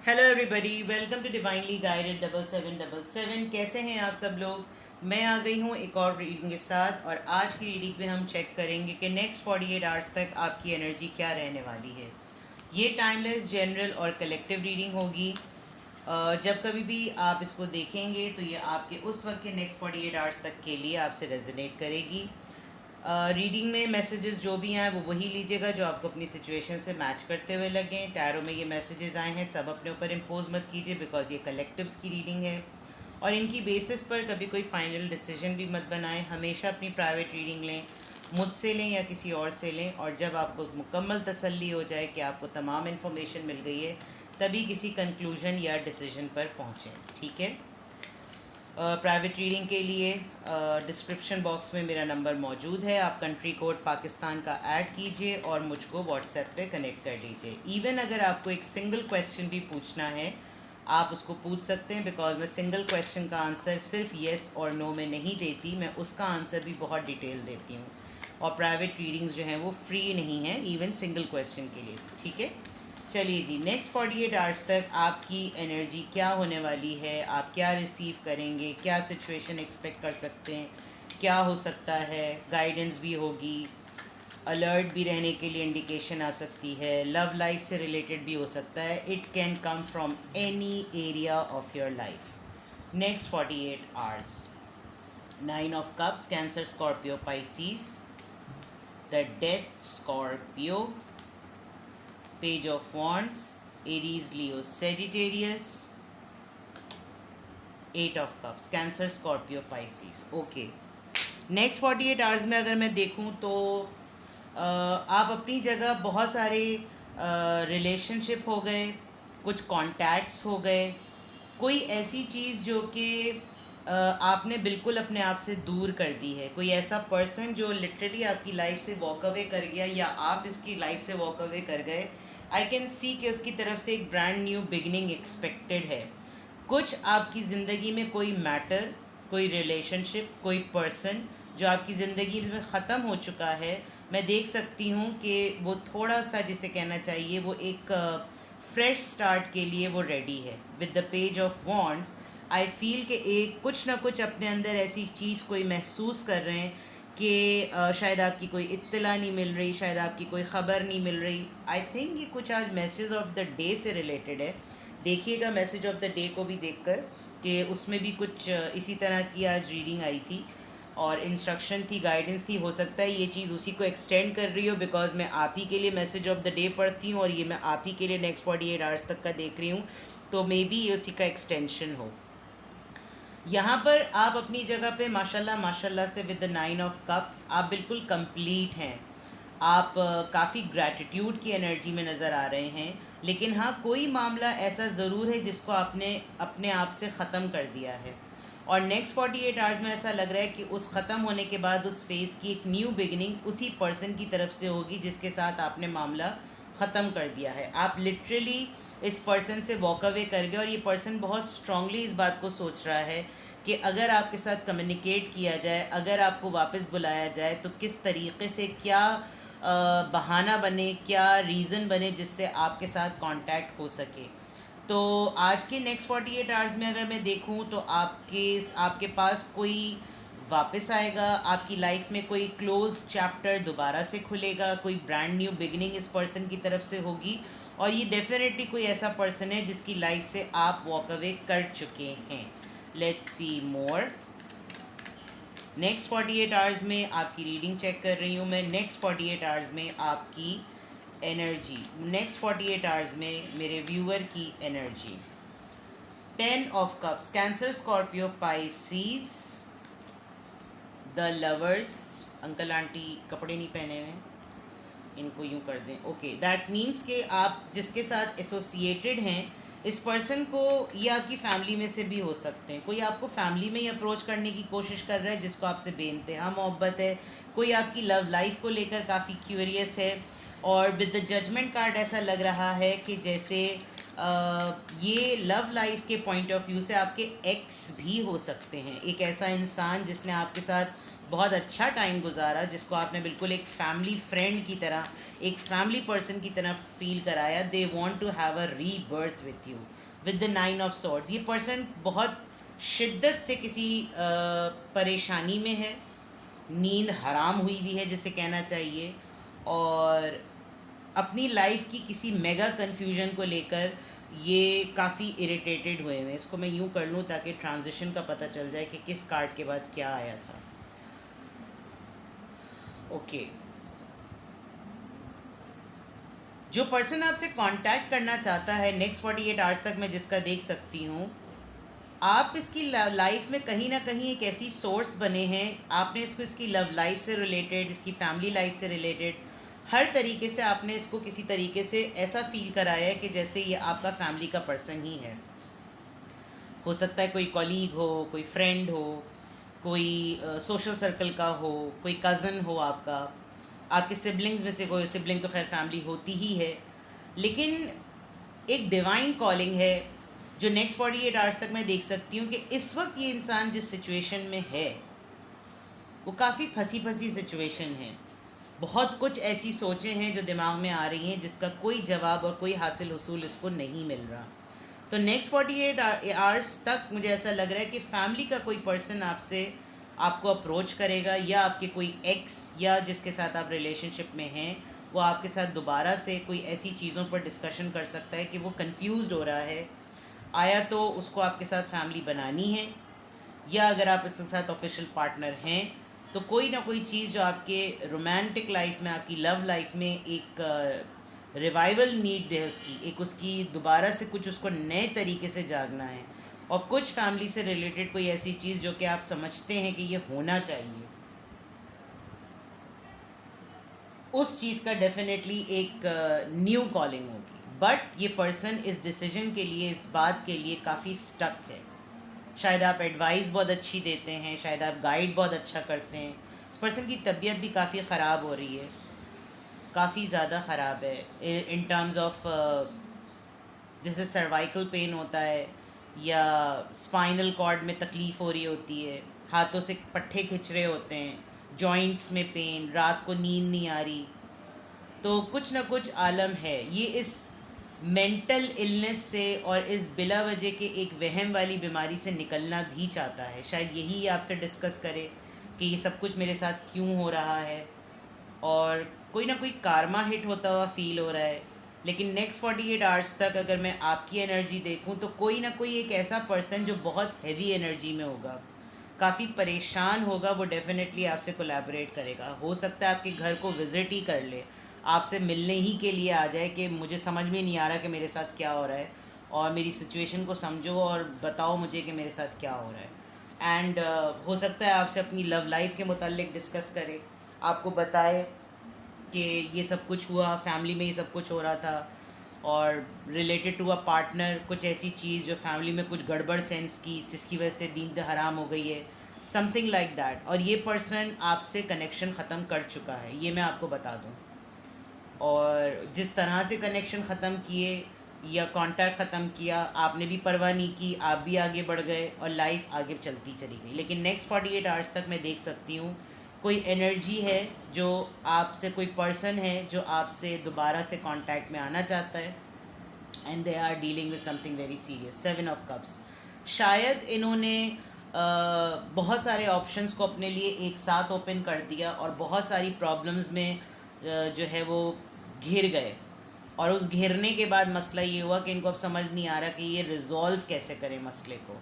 Hello everybody, welcome to divinely guided 7777। कैसे हैं आप सब लोग। मैं आ गई हूँ एक और रीडिंग के साथ, और आज की रीडिंग में हम चेक करेंगे कि नेक्स्ट 48 आवर्स तक आपकी एनर्जी क्या रहने वाली है। ये टाइमलेस, जनरल और कलेक्टिव रीडिंग होगी। जब कभी भी आप इसको देखेंगे तो ये आपके उस वक्त के नेक्स्ट 48 आवर्स तक के लिए आपसे रेजोनेट करेगी। रीडिंग में मैसेजेस जो भी आए वो वही लीजिएगा जो आपको अपनी सिचुएशन से मैच करते हुए लगें। टैरो में ये मैसेजेस आए हैं, सब अपने ऊपर इम्पोज मत कीजिए, बिकॉज ये कलेक्टिव्स की रीडिंग है और इनकी बेसिस पर कभी कोई फाइनल डिसीजन भी मत बनाएं। हमेशा अपनी प्राइवेट रीडिंग लें, मुझसे लें या किसी और से लें, और जब आपको मुकम्मल तसल्ली हो जाए कि आपको तमाम इन्फॉर्मेशन मिल गई है तभी किसी कंक्लूजन या डिसीजन पर पहुँचें। ठीक है। प्राइवेट रीडिंग के लिए डिस्क्रिप्शन बॉक्स में मेरा नंबर मौजूद है। आप कंट्री कोड पाकिस्तान का ऐड कीजिए और मुझको व्हाट्सएप पे कनेक्ट कर लीजिए। इवन अगर आपको एक सिंगल क्वेश्चन भी पूछना है आप उसको पूछ सकते हैं, बिकॉज मैं सिंगल क्वेश्चन का आंसर सिर्फ येस और नो में नहीं देती, मैं उसका आंसर भी बहुत डिटेल देती हूँ। और प्राइवेट रीडिंग्स जो हैं वो फ्री नहीं हैं, इवन सिंगल क्वेश्चन के लिए। ठीक है। चलिए जी, नेक्स्ट 48 आवर्स तक आपकी एनर्जी क्या होने वाली है, आप क्या रिसीव करेंगे, क्या सिचुएशन एक्सपेक्ट कर सकते हैं, क्या हो सकता है। गाइडेंस भी होगी, अलर्ट भी रहने के लिए इंडिकेशन आ सकती है, लव लाइफ से रिलेटेड भी हो सकता है। It can come from any area of your life. Next 48 hours. 9 of cups, cancer, Scorpio, Pisces. The death, Scorpio. Page of Wands, Aries, Leo, Sagittarius. 8 of Cups, Cancer, Scorpio, Pisces. Okay. Next 48 hours में अगर मैं देखूं तो आप अपनी जगह बहुत सारे रिलेशनशिप हो गए, कुछ कॉन्टैक्ट्स हो गए, कोई ऐसी चीज़ जो कि आपने बिल्कुल अपने आप से दूर कर दी है। कोई ऐसा पर्सन जो लिटरली आपकी लाइफ से वॉक अवे कर गया या आप इसकी लाइफ से वॉक अवे कर गए। आई कैन सी कि उसकी तरफ से एक ब्रांड न्यू बिगनिंग एक्सपेक्टेड है। कुछ आपकी ज़िंदगी में कोई मैटर, कोई रिलेशनशिप, कोई पर्सन जो आपकी ज़िंदगी में ख़त्म हो चुका है, मैं देख सकती हूँ कि वो थोड़ा सा, जिसे कहना चाहिए, वो एक फ्रेश स्टार्ट के लिए वो रेडी है। With the page of wands I feel कि एक कुछ ना कुछ अपने अंदर ऐसी चीज़ कोई महसूस कर रहे हैं कि शायद आपकी कोई इत्तला नहीं मिल रही, शायद आपकी कोई ख़बर नहीं मिल रही। आई थिंक ये कुछ आज मैसेज ऑफ द डे से रिलेटेड है। देखिएगा मैसेज ऑफ द डे को भी देखकर कि उसमें भी कुछ इसी तरह की आज रीडिंग आई थी और इंस्ट्रक्शन थी, गाइडेंस थी। हो सकता है ये चीज़ उसी को एक्सटेंड कर रही हो, बिकॉज मैं आप ही के लिए मैसेज ऑफ द डे पढ़ती हूँ और ये मैं आप ही के लिए नेक्स्ट 48 आवर्स तक का देख रही हूँ, तो मे बी ये उसी का एक्सटेंशन हो। यहाँ पर आप अपनी जगह पे माशाल्लाह माशाल्लाह से विद द 9 ऑफ कप्स आप बिल्कुल कंप्लीट हैं। आप काफ़ी ग्रैटिट्यूड की एनर्जी में नज़र आ रहे हैं, लेकिन हाँ, कोई मामला ऐसा ज़रूर है जिसको आपने अपने आप से ख़त्म कर दिया है। और नेक्स्ट 48 आवर्स में ऐसा लग रहा है कि उस ख़त्म होने के बाद उस फेज़ की एक न्यू बिगिनिंग उसी पर्सन की तरफ से होगी जिसके साथ आपने मामला ख़त्म कर दिया है। आप लिटरली इस पर्सन से वॉक अवे कर गए और ये पर्सन बहुत स्ट्रांगली इस बात को सोच रहा है कि अगर आपके साथ कम्युनिकेट किया जाए, अगर आपको वापस बुलाया जाए तो किस तरीके से, क्या बहाना बने, क्या रीज़न बने जिससे आपके साथ कांटेक्ट हो सके। तो आज के नेक्स्ट 48 आवर्स में अगर मैं देखूं तो आपके पास कोई वापस आएगा, आपकी लाइफ में कोई क्लोज चैप्टर दोबारा से खुलेगा, कोई ब्रांड न्यू बिगिनिंग इस पर्सन की तरफ से होगी। और ये डेफिनेटली कोई ऐसा पर्सन है जिसकी लाइफ से आप वॉक अवे कर चुके हैं। Let's see more. Next 48 hours में आपकी रीडिंग चेक कर रही हूँ मैं। नेक्स्ट 48 आवर्स में आपकी एनर्जी, नेक्स्ट 48 आवर्स में मेरे व्यूअर की energy. 10 of cups, cancer, Scorpio, Pisces. The lovers, uncle aunty कपड़े नहीं पहने हुए, इनको यूँ कर दें। ओके, दैट मीन्स कि आप जिसके साथ एसोसिएटेड हैं, इस पर्सन को, ये आपकी फैमिली में से भी हो सकते हैं। कोई आपको फैमिली में ही अप्रोच करने की कोशिश कर रहा है जिसको आपसे बेइंतहा मोहब्बत है। कोई आपकी लव लाइफ को लेकर काफ़ी क्यूरियस है। और विद द जजमेंट कार्ड ऐसा लग रहा है कि जैसे ये लव लाइफ के पॉइंट ऑफ व्यू से आपके एक्स भी हो सकते हैं। एक ऐसा इंसान जिसने आपके साथ बहुत अच्छा टाइम गुजारा, जिसको आपने बिल्कुल एक फैमिली फ्रेंड की तरह, एक फैमिली पर्सन की तरह फील कराया। They want to have a rebirth with you with the 9 of swords. ये पर्सन बहुत शिद्दत से किसी परेशानी में है, नींद हराम हुई हुई है जिसे कहना चाहिए, और अपनी लाइफ की किसी मेगा कन्फ्यूजन को लेकर ये काफ़ी इरिटेटेड हुए हैं। इसको मैं यूँ कर लूँ ताकि ट्रांजिशन का पता चल जाए कि किस कार्ड के बाद क्या आया था। ओके, जो पर्सन आपसे कांटेक्ट करना चाहता है नेक्स्ट 48 आवर्स तक, मैं जिसका देख सकती हूँ, आप इसकी लाइफ में कहीं ना कहीं एक ऐसी सोर्स बने हैं। आपने इसको इसकी लव लाइफ से रिलेटेड, इसकी फैमिली लाइफ से रिलेटेड, हर तरीके से आपने इसको किसी तरीके से ऐसा फील कराया है कि जैसे ये आपका फैमिली का पर्सन ही है। हो सकता है कोई कॉलीग हो, कोई फ्रेंड हो, कोई सोशल सर्कल का हो, कोई कज़न हो आपका, आपके सिबलिंग्स में से कोई, सिबलिंग तो खैर फैमिली होती ही है, लेकिन एक डिवाइन कॉलिंग है जो नेक्स्ट 48 आवर्स तक मैं देख सकती हूँ कि इस वक्त ये इंसान जिस सिचुएशन में है वो काफ़ी फंसी फंसी सिचुएशन है। बहुत कुछ ऐसी सोचें हैं जो दिमाग में आ रही हैं जिसका कोई जवाब और कोई हासिल हुसूल इसको नहीं मिल रहा। तो नेक्स्ट 48 आवर्स तक मुझे ऐसा लग रहा है कि फैमिली का कोई पर्सन आपको अप्रोच करेगा, या आपके कोई एक्स या जिसके साथ आप रिलेशनशिप में हैं वो आपके साथ दोबारा से कोई ऐसी चीज़ों पर डिस्कशन कर सकता है कि वो कंफ्यूज्ड हो रहा है, आया तो उसको आपके साथ फैमिली बनानी है, या अगर आप इसके साथ ऑफिशियल पार्टनर हैं तो कोई ना कोई चीज़ जो आपके रोमांटिक लाइफ में, आपकी लव लाइफ में एक रिवाइवल नीड है, उसकी दोबारा से कुछ उसको नए तरीके से जागना है, और कुछ फैमिली से रिलेटेड कोई ऐसी चीज़ जो कि आप समझते हैं कि ये होना चाहिए, उस चीज़ का डेफिनेटली एक न्यू कॉलिंग होगी। बट ये पर्सन इस डिसीजन के लिए, इस बात के लिए काफ़ी स्टक है। शायद आप एडवाइस बहुत अच्छी देते हैं, शायद आप गाइड बहुत अच्छा करते हैं। इस पर्सन की तबीयत भी काफ़ी ख़राब हो रही है, काफ़ी ज़्यादा ख़राब है, इन टर्म्स ऑफ जैसे सर्वाइकल पेन होता है, या स्पाइनल कॉर्ड में तकलीफ़ हो रही होती है, हाथों से पट्टे खिंच रहे होते हैं, जॉइंट्स में पेन, रात को नींद नहीं आ रही। तो कुछ ना कुछ आलम है। ये इस मेंटल इलनेस से और इस बिला वजह के एक वहम वाली बीमारी से निकलना भी चाहता है। शायद यही आपसे डिस्कस करे कि ये सब कुछ मेरे साथ क्यों हो रहा है, और कोई ना कोई कारमा हिट होता हुआ फील हो रहा है। लेकिन नेक्स्ट 48 आवर्स तक अगर मैं आपकी एनर्जी देखूं तो कोई ना कोई एक ऐसा पर्सन जो बहुत हैवी एनर्जी में होगा, काफ़ी परेशान होगा, वो डेफिनेटली आपसे कोलैबोरेट करेगा। हो सकता है आपके घर को विज़िट ही कर ले, आपसे मिलने ही के लिए आ जाए कि मुझे समझ में नहीं आ रहा कि मेरे साथ क्या हो रहा है, और मेरी सिचुएशन को समझो और बताओ मुझे कि मेरे साथ क्या हो रहा है। एंड हो सकता है आपसे अपनी लव लाइफ के मुतालिक डिस्कस करे, आपको बताए कि ये सब कुछ हुआ, फैमिली में ये सब कुछ हो रहा था, और रिलेटेड टू अ पार्टनर कुछ ऐसी चीज़ जो फैमिली में कुछ गड़बड़ सेंस की, जिसकी वजह से नींद हराम हो गई है, समथिंग लाइक दैट। और ये पर्सन आपसे कनेक्शन ख़त्म कर चुका है, ये मैं आपको बता दूँ। और जिस तरह से कनेक्शन ख़त्म किए या कांटेक्ट ख़त्म किया, आपने भी परवाह नहीं की, आप भी आगे बढ़ गए और लाइफ आगे चलती चली गई। लेकिन नेक्स्ट 48 आवर्स तक मैं देख सकती हूँ कोई एनर्जी है जो आपसे, कोई पर्सन है जो आपसे दोबारा से कांटेक्ट में आना चाहता है, and they are dealing with something very serious. 7 of cups. शायद इन्होंने बहुत सारे ऑप्शंस को अपने लिए एक साथ ओपन कर दिया और बहुत सारी प्रॉब्लम्स में जो है वो घिर गए, और उस घिरने के बाद मसला ये हुआ कि इनको अब समझ नहीं आ रहा कि ये रिज़ॉल्व कैसे करें मसले को।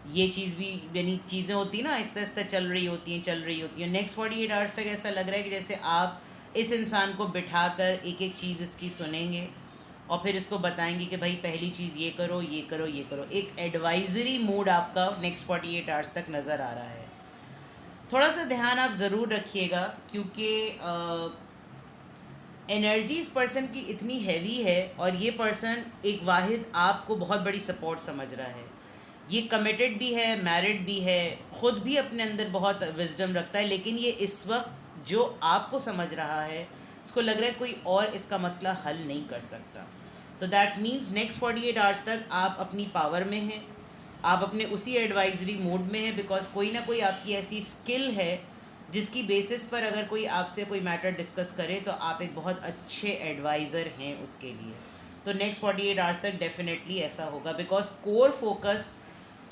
ये चीज़ भी, यानी चीज़ें होती ना, आहिस्ता आहिस्ता चल रही होती हैं। नेक्स्ट 48 आवर्स तक ऐसा लग रहा है कि जैसे आप इस इंसान को बिठा कर एक एक चीज़ इसकी सुनेंगे और फिर इसको बताएंगे कि भाई पहली चीज़ ये करो, ये करो, ये करो। एक एडवाइज़री मूड आपका नेक्स्ट 48 आवर्स तक नज़र आ रहा है। थोड़ा सा ध्यान आप ज़रूर रखिएगा, क्योंकि एनर्जी इस पर्सन की इतनी हैवी है, और ये पर्सन एक वाहिद आपको बहुत बड़ी सपोर्ट समझ रहा है। ये कमिटेड भी है, मैरिड भी है, ख़ुद भी अपने अंदर बहुत विजडम रखता है, लेकिन ये इस वक्त जो आपको समझ रहा है, इसको लग रहा है कोई और इसका मसला हल नहीं कर सकता। तो दैट मीन्स नेक्स्ट 48 आवर्स तक आप अपनी पावर में हैं, आप अपने उसी एडवाइजरी मोड में हैं, बिकॉज कोई ना कोई आपकी ऐसी स्किल है जिसकी बेसिस पर अगर कोई आपसे कोई मैटर डिस्कस करे तो आप एक बहुत अच्छे एडवाइज़र हैं उसके लिए। तो नेक्स्ट 48 आवर्स तक डेफिनेटली ऐसा होगा, बिकॉज कोर फोकस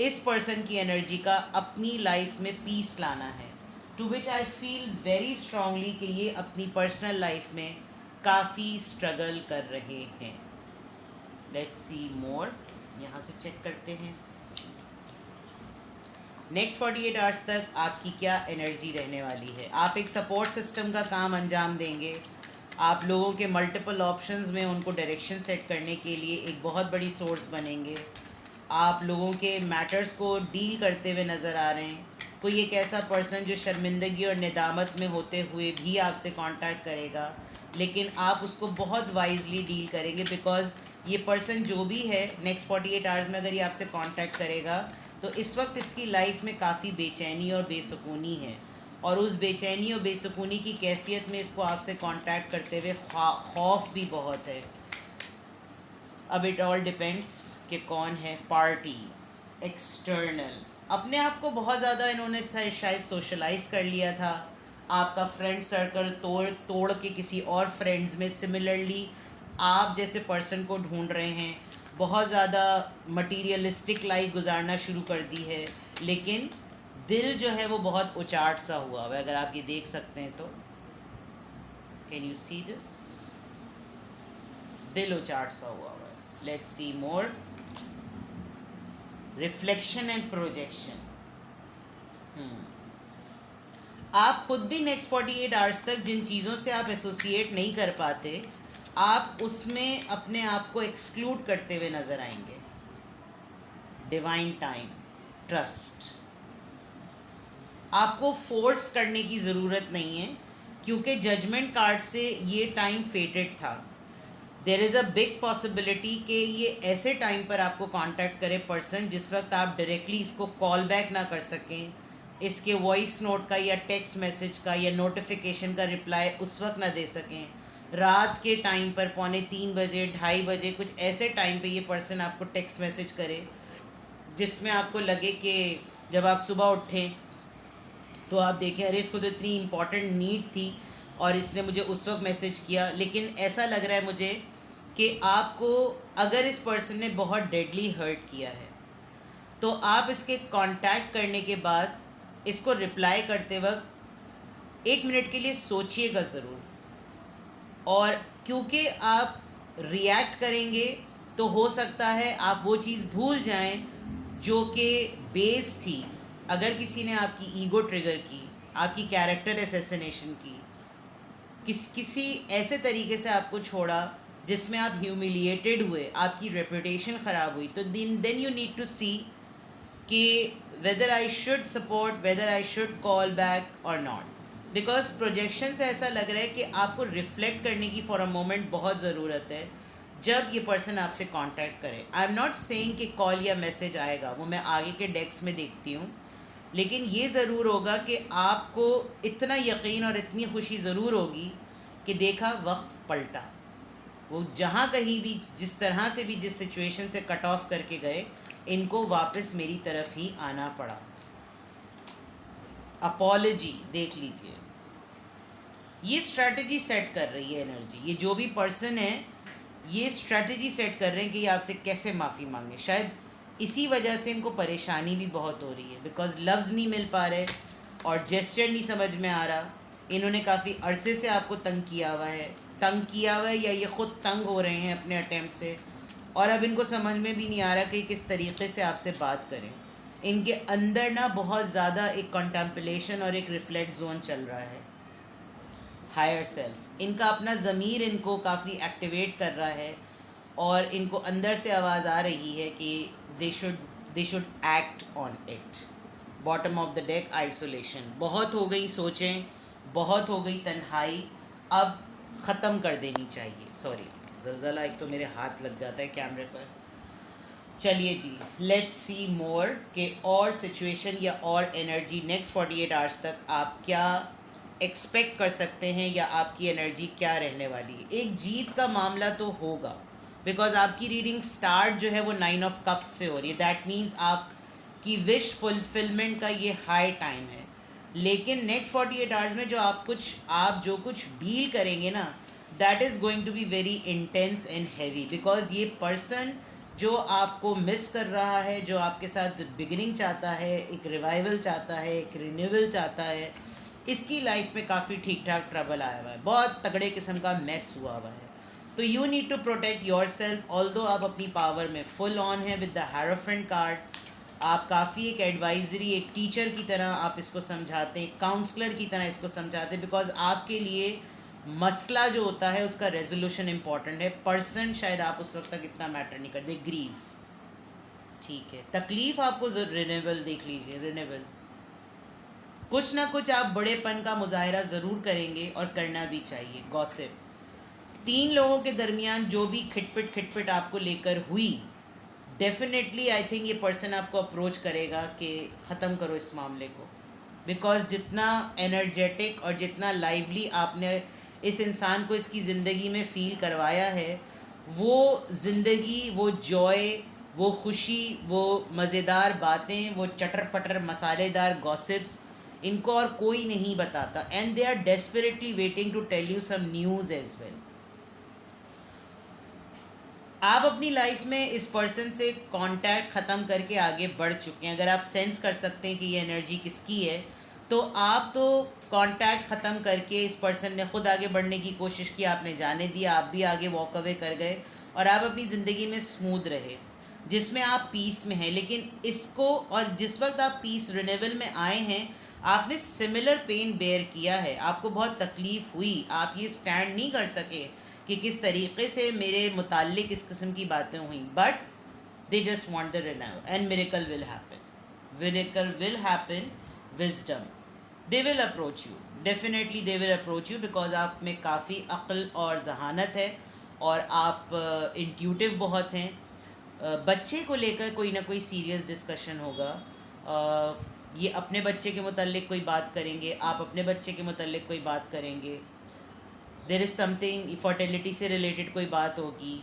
इस पर्सन की एनर्जी का अपनी लाइफ में पीस लाना है, to which I feel very strongly कि ये अपनी पर्सनल लाइफ में काफ़ी स्ट्रगल कर रहे हैं। लेट्स सी मोर, यहाँ से चेक करते हैं नेक्स्ट 48 आवर्स तक आपकी क्या एनर्जी रहने वाली है। आप एक सपोर्ट सिस्टम का काम अंजाम देंगे, आप लोगों के मल्टीपल ऑप्शंस में उनको डायरेक्शन सेट करने के लिए एक बहुत बड़ी सोर्स बनेंगे, आप लोगों के मैटर्स को डील करते हुए नज़र आ रहे हैं। कोई एक ऐसा पर्सन जो शर्मिंदगी और निदामत में होते हुए भी आपसे कांटेक्ट करेगा, लेकिन आप उसको बहुत वाइजली डील करेंगे, बिकॉज ये पर्सन जो भी है नेक्स्ट 48 आवर्स में अगर ये आपसे कांटेक्ट करेगा तो इस वक्त इसकी लाइफ में काफ़ी बेचैनी और बेसुकूनी है, और उस बेचैनी और बेसुकूनी की कैफियत में इसको आपसे कांटेक्ट करते हुए खौफ भी बहुत है। अब इट ऑल डिपेंड्स कि कौन है पार्टी। एक्सटर्नल, अपने आप को बहुत ज़्यादा इन्होंने शायद सोशलाइज कर लिया था, आपका फ्रेंड सर्कल तोड़ के किसी और फ्रेंड्स में सिमिलरली आप जैसे पर्सन को ढूंढ रहे हैं, बहुत ज़्यादा मटीरियलिस्टिक लाइफ गुजारना शुरू कर दी है, लेकिन दिल जो है वो बहुत उचाट सा हुआ है। अगर आप ये देख सकते हैं तो कैन यू सी दिस, दिल उचाट सा हुआ है। Let's see more, reflection and projection. आप खुद भी नेक्स्ट 48 आवर्स तक जिन चीज़ों से आप एसोसिएट नहीं कर पाते, आप उसमें अपने आप को एक्सक्लूड करते हुए नज़र आएंगे। डिवाइन टाइम, ट्रस्ट, आपको फोर्स करने की ज़रूरत नहीं है, क्योंकि जजमेंट कार्ड से ये टाइम फेटेड था। There is a big possibility कि ये ऐसे टाइम पर आपको कांटेक्ट करे पर्सन जिस वक्त आप डायरेक्टली इसको कॉल बैक ना कर सकें, इसके वॉइस नोट का या टेक्स्ट मैसेज का या नोटिफिकेशन का रिप्लाई उस वक्त ना दे सकें। रात के टाइम पर 2:45 बजे 2:30 बजे कुछ ऐसे टाइम पे ये पर्सन आपको टेक्स्ट मैसेज करे जिसमें आपको लगे कि जब आप सुबह उठें तो आप देखें अरे इसको तो इतनी इम्पॉर्टेंट नीड थी और इसने मुझे उस वक्त मैसेज किया। लेकिन ऐसा लग रहा है मुझे कि आपको अगर इस पर्सन ने बहुत डेडली हर्ट किया है तो आप इसके कांटेक्ट करने के बाद इसको रिप्लाई करते वक्त 1 मिनट के लिए सोचिएगा ज़रूर, और क्योंकि आप रिएक्ट करेंगे तो हो सकता है आप वो चीज़ भूल जाएं जो कि बेस थी। अगर किसी ने आपकी ईगो ट्रिगर की, आपकी कैरेक्टर असैसिनेशन की, किसी ऐसे तरीके से आपको छोड़ा जिसमें आप ह्यूमिलिएटेड हुए, आपकी रेपुटेशन ख़राब हुई, तो देन यू नीड टू सी कि whether I should support, whether I should call back और नॉट। बिकॉज प्रोजेक्शन से ऐसा लग रहा है कि आपको रिफ्लेक्ट करने की फॉर अ मोमेंट बहुत ज़रूरत है जब ये पर्सन आपसे कांटेक्ट करे। आई एम नॉट सेइंग कि कॉल या मैसेज आएगा, वो मैं आगे के डेक्स में देखती हूँ, लेकिन ये ज़रूर होगा कि आपको इतना यकीन और इतनी खुशी ज़रूर होगी कि देखा वक्त पलटा, वो जहाँ कहीं भी जिस तरह से भी जिस सिचुएशन से कट ऑफ करके गए, इनको वापस मेरी तरफ ही आना पड़ा। अपॉलजी देख लीजिए, ये स्ट्रैटेजी सेट कर रही है एनर्जी, ये जो भी पर्सन है ये स्ट्रैटेजी सेट कर रहे हैं कि ये आपसे कैसे माफ़ी मांगे। शायद इसी वजह से इनको परेशानी भी बहुत हो रही है, बिकॉज लफ्ज़ नहीं मिल पा रहे और जेस्चर नहीं समझ में आ रहा। इन्होंने काफ़ी अरसे से आपको तंग किया हुआ है या ये ख़ुद तंग हो रहे हैं अपने अटैम्प्ट से, और अब इनको समझ में भी नहीं आ रहा कि किस तरीके से आपसे बात करें। इनके अंदर ना बहुत ज़्यादा एक कंटेम्पलेशन और एक रिफ्लेक्ट जोन चल रहा है। हायर सेल्फ, इनका अपना ज़मीर इनको काफ़ी एक्टिवेट कर रहा है और इनको अंदर से आवाज़ आ रही है कि they should act on it. Bottom of the deck, isolation, बहुत हो गई सोचें, बहुत हो गई तन्हाई, अब ख़त्म कर देनी चाहिए। सॉरी ज़लज़ला, एक तो मेरे हाथ लग जाता है कैमरे पर। चलिए जी, लेट्स सी मोर के और सिचुएशन या और एनर्जी नेक्स्ट 48 आवर्स तक आप क्या एक्सपेक्ट कर सकते हैं या आपकी एनर्जी क्या रहने वाली है। एक जीत का मामला तो होगा, बिकॉज आपकी रीडिंग स्टार्ट जो है वो 9 ऑफ कप्स से हो रही है। दैट मीन्स आपकी विश फुलफिलमेंट का ये हाई टाइम है। लेकिन नेक्स्ट 48 आवर्स में आप जो कुछ डील करेंगे ना, that is going to be very intense and heavy, because ये पर्सन जो आपको मिस कर रहा है, जो आपके साथ बिगिनिंग चाहता है, एक रिवाइवल चाहता है, एक रिन्यूअल चाहता है, इसकी लाइफ में काफ़ी ठीक ठाक ट्रबल आया हुआ है, बहुत तगड़े किस्म का मेस हुआ हुआ है। तो you need to protect yourself. Although आप अपनी पावर में फुल ऑन है विद द हेरोफेंट कार्ड, आप काफ़ी एक एडवाइजरी, एक टीचर की तरह आप इसको समझाते हैं, काउंसलर की तरह इसको समझाते हैं, बिकॉज आपके लिए मसला जो होता है उसका रेजोल्यूशन इंपॉर्टेंट है। पर्सन शायद आप उस वक्त तक इतना मैटर नहीं करते, ग्रीफ ठीक है, तकलीफ आपको रिन्यूअल देख लीजिए, रिन्यूअल कुछ ना कुछ आप बड़ेपन का मुजाहरा ज़रूर करेंगे और करना भी चाहिए। गॉसिप, 3 लोगों के दरमियान जो भी खिटपिट आपको लेकर हुई, डेफिनेटली आई थिंक ये पर्सन आपको अप्रोच करेगा कि ख़त्म करो इस मामले को, बिकॉज जितना एनर्जेटिक और जितना लाइवली आपने इस इंसान को इसकी ज़िंदगी में फ़ील करवाया है, वो ज़िंदगी, वो जॉय, वो खुशी, वो मज़ेदार बातें, वो चटर पटर मसालेदार गॉसिप्स, इनको और कोई नहीं बताता। And they are desperately waiting to tell you some news as well. आप अपनी लाइफ में इस पर्सन से कांटेक्ट ख़त्म करके आगे बढ़ चुके हैं। अगर आप सेंस कर सकते हैं कि ये एनर्जी किसकी है, तो आप तो कांटेक्ट ख़त्म करके इस पर्सन ने ख़ुद आगे बढ़ने की कोशिश की, आपने जाने दिया, आप भी आगे वॉक अवे कर गए और आप अपनी ज़िंदगी में स्मूथ रहे, जिसमें आप पीस में हैं। लेकिन इसको, और जिस वक्त आप पीस रिन्यूअल में आए हैं, आपने सिमिलर पेन बेयर किया है, आपको बहुत तकलीफ़ हुई, आप ये स्टैंड नहीं कर सके कि किस तरीक़े से मेरे मुताल्लिक इस किस्म की बातें हुई, but they just want the renew and miracle will happen, miracle will happen, wisdom, they will approach you, definitely they will approach you, because आप में काफ़ी अक्ल और जहानत है और आप इंट्यूटिव बहुत हैं। बच्चे को लेकर कोई ना कोई सीरियस डिस्कशन होगा, ये अपने बच्चे के मुताल्लिक कोई बात करेंगे, आप अपने बच्चे के मुताल्लिक कोई बात करेंगे, देयर इज़ समथिंग फर्टिलिटी से रिलेटेड कोई बात होगी,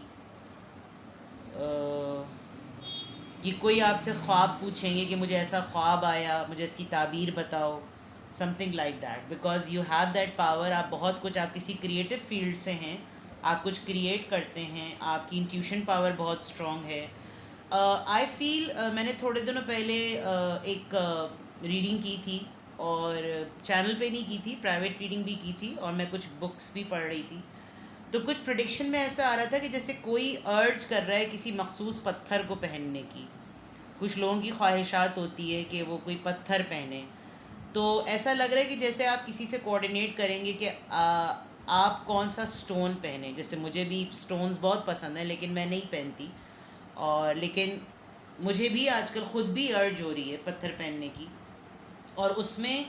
कि कोई आपसे ख्वाब पूछेंगे कि मुझे ऐसा ख्वाब आया, मुझे इसकी ताबीर बताओ, something like that, because you have that power. आप बहुत कुछ, आप किसी क्रिएटिव फील्ड से हैं, आप कुछ क्रिएट करते हैं, आपकी इंट्यूशन पावर बहुत स्ट्रॉन्ग है। आई फील मैंने थोड़े दिनों पहले एक रीडिंग की थी, और चैनल पे नहीं की थी, प्राइवेट रीडिंग भी की थी, और मैं कुछ बुक्स भी पढ़ रही थी। तो कुछ प्रेडिक्शन में ऐसा आ रहा था कि जैसे कोई अर्ज कर रहा है किसी मखसूस पत्थर को पहनने की, कुछ लोगों की ख्वाहिशात होती है कि वो कोई पत्थर पहने, तो ऐसा लग रहा है कि जैसे आप किसी से कोऑर्डिनेट करेंगे कि आप कौन सा स्टोन पहने। जैसे मुझे भी स्टोन्स बहुत पसंद है, लेकिन मैं नहीं पहनती, और लेकिन मुझे भी आजकल ख़ुद भी अर्ज हो रही है पत्थर पहनने की। और उसमें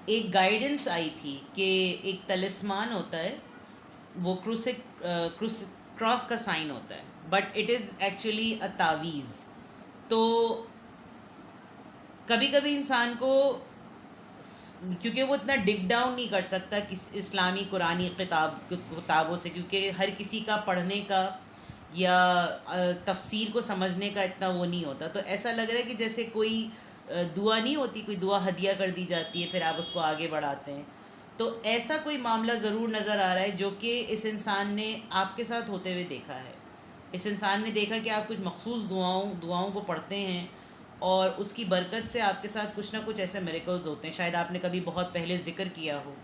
एक गाइडेंस आई थी कि एक तलिस्मान होता है, वो क्रॉस का साइन होता है, बट इट इज़ एक्चुअली अ तावीज़। तो कभी कभी इंसान को, क्योंकि वो इतना डिग डाउन नहीं कर सकता किस इस्लामी कुरानी किताबों से, क्योंकि हर किसी का पढ़ने का या तफसीर को समझने का इतना वो नहीं होता, तो ऐसा लग रहा है कि जैसे कोई दुआ नहीं होती, कोई दुआ हदिया कर दी जाती है, फिर आप उसको आगे बढ़ाते हैं। तो ऐसा कोई मामला ज़रूर नज़र आ रहा है जो कि इस इंसान ने आपके साथ होते हुए देखा है। इस इंसान ने देखा कि आप कुछ मखसूस दुआओं को पढ़ते हैं, और उसकी बरकत से आपके साथ कुछ ना कुछ ऐसे मिरेकल्स होते हैं, शायद आपने कभी बहुत पहले ज़िक्र किया हो,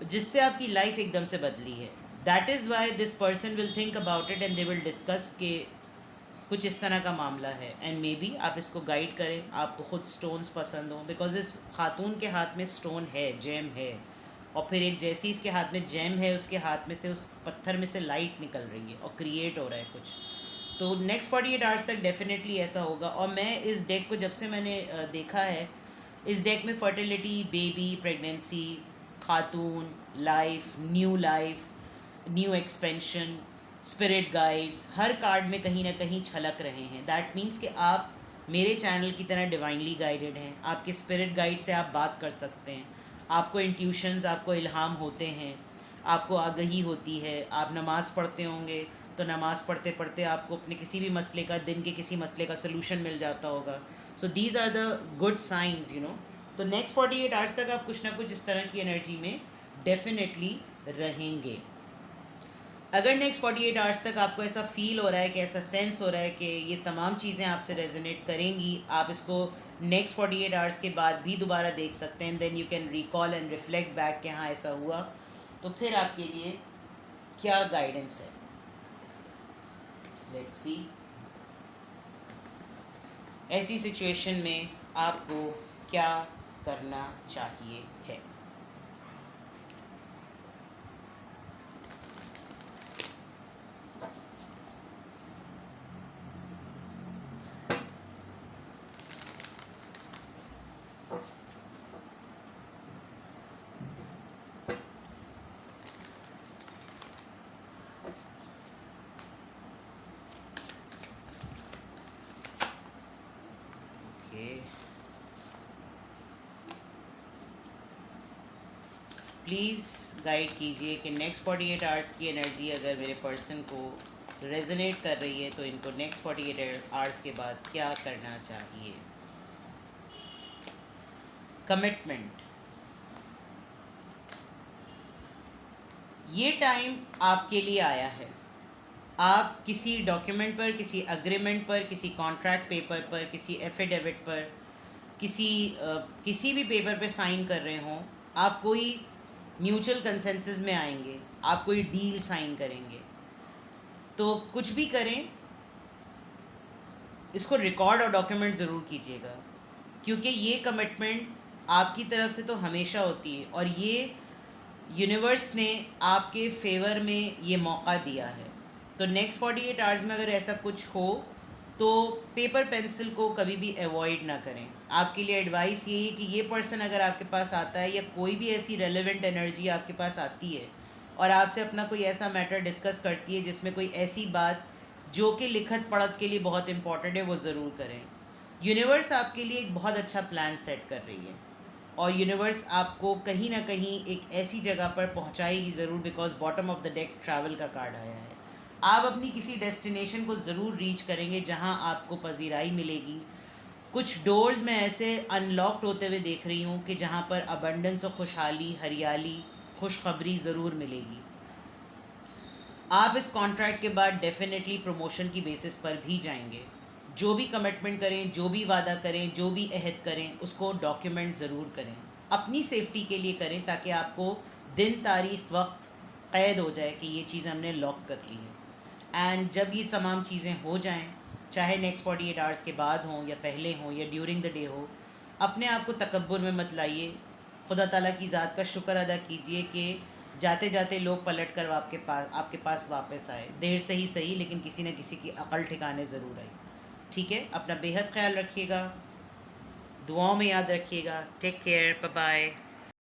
जिससे आपकी लाइफ एकदम से बदली है। That is why this person will think about it and they will discuss के कुछ इस तरह का मामला है, एंड मे बी आप इसको गाइड करें, आपको ख़ुद स्टोन्स पसंद हों, बिकॉज इस खातून के हाथ में स्टोन है, जेम है, और फिर एक जैसी इसके हाथ में जेम है, उसके हाथ में से, उस पत्थर में से लाइट निकल रही है और क्रिएट हो रहा है कुछ। तो नेक्स्ट 48 आवर्स तक डेफिनेटली ऐसा होगा। और मैं इस डेक को जब से मैंने देखा है, इस डेक में फर्टिलिटी, बेबी, प्रेगनेंसी, खातून, life, new expansion, spirit guides, हर कार्ड में कहीं ना कहीं छलक रहे हैं। दैट मीन्स कि आप मेरे चैनल की तरह डिवाइनली गाइडेड हैं, आपके स्पिरिट गाइड से आप बात कर सकते हैं, आपको इंट्यूशंस, आपको इल्हाम होते हैं, आपको आगही होती है। आप नमाज़ पढ़ते होंगे, तो नमाज़ पढ़ते पढ़ते आपको अपने किसी भी मसले का, दिन के किसी मसले का सलूशन मिल जाता होगा। So these are the good science, you know. तो नेक्स्ट 48 आवर्स तक आप कुछ ना कुछ इस तरह की एनर्जी में डेफिनेटली रहेंगे। अगर नेक्स्ट 48 आवर्स तक आपको ऐसा फील हो रहा है कि ऐसा सेंस हो रहा है कि ये तमाम चीज़ें आपसे रेजोनेट करेंगी, आप इसको नेक्स्ट 48 आवर्स के बाद भी दोबारा देख सकते हैं, then you can recall and reflect back कि हाँ ऐसा हुआ, तो फिर आपके लिए क्या गाइडेंस है। लेट्स सी ऐसी सिचुएशन में आपको क्या करना चाहिए है। प्लीज़ गाइड कीजिए कि नेक्स्ट 48 आवर्स की एनर्जी अगर मेरे पर्सन को रेजोनेट कर रही है तो इनको नेक्स्ट 48 आवर्स के बाद क्या करना चाहिए। कमिटमेंट, ये टाइम आपके लिए आया है। आप किसी डॉक्यूमेंट पर, किसी अग्रीमेंट पर, किसी कॉन्ट्रैक्ट पेपर पर, किसी एफिडेविट पर, किसी भी पेपर पे साइन कर रहे हों, आप कोई म्यूचुअल कंसेंसस में आएंगे, आप कोई डील साइन करेंगे। तो कुछ भी करें, इसको रिकॉर्ड और डॉक्यूमेंट ज़रूर कीजिएगा, क्योंकि ये कमिटमेंट आपकी तरफ से तो हमेशा होती है और ये यूनिवर्स ने आपके फेवर में ये मौका दिया है। तो नेक्स्ट 48 आवर्स में अगर ऐसा कुछ हो तो पेपर पेंसिल को कभी भी अवॉइड ना करें। आपके लिए एडवाइस यही है कि ये पर्सन अगर आपके पास आता है या कोई भी ऐसी रेलेवेंट एनर्जी आपके पास आती है और आपसे अपना कोई ऐसा मैटर डिस्कस करती है जिसमें कोई ऐसी बात जो कि लिखत पढ़त के लिए बहुत इंपॉर्टेंट है, वो ज़रूर करें। यूनिवर्स आपके लिए एक बहुत अच्छा प्लान सेट कर रही है और यूनिवर्स आपको कहीं ना कहीं एक ऐसी जगह पर पहुंचाएगी ज़रूर, because bottom of the deck travel का कार्ड आया है। आप अपनी किसी डेस्टिनेशन को ज़रूर रीच करेंगे जहां आपको पजीराई मिलेगी। कुछ डोर्स मैं ऐसे अनलॉक्ड होते हुए देख रही हूँ कि जहाँ पर अबंडेंस और खुशहाली, हरियाली, खुशखबरी ज़रूर मिलेगी। आप इस कॉन्ट्रैक्ट के बाद डेफिनेटली प्रमोशन की बेसिस पर भी जाएंगे। जो भी कमिटमेंट करें, जो भी वादा करें, जो भी अहद करें, उसको डॉक्यूमेंट ज़रूर करें। अपनी सेफ्टी के लिए करें ताकि आपको दिन, तारीख, वक्त कैद हो जाए कि ये चीज़ हमने लॉक कर ली है। एंड जब ये तमाम चीज़ें हो जाएं, चाहे नेक्स्ट 48 आवर्स के बाद हों या पहले हों या ड्यूरिंग द डे हो, अपने आप को तकब्बुर में मत लाइए। खुदा ताला की ज़ात का शुक्र अदा कीजिए कि जाते जाते लोग पलट कर आपके पास वापस आए। देर से ही सही, लेकिन किसी न किसी की अकल ठिकाने ज़रूर आई। ठीक है, अपना बेहद ख्याल रखिएगा, दुआओं में याद रखिएगा। Take care, bye bye.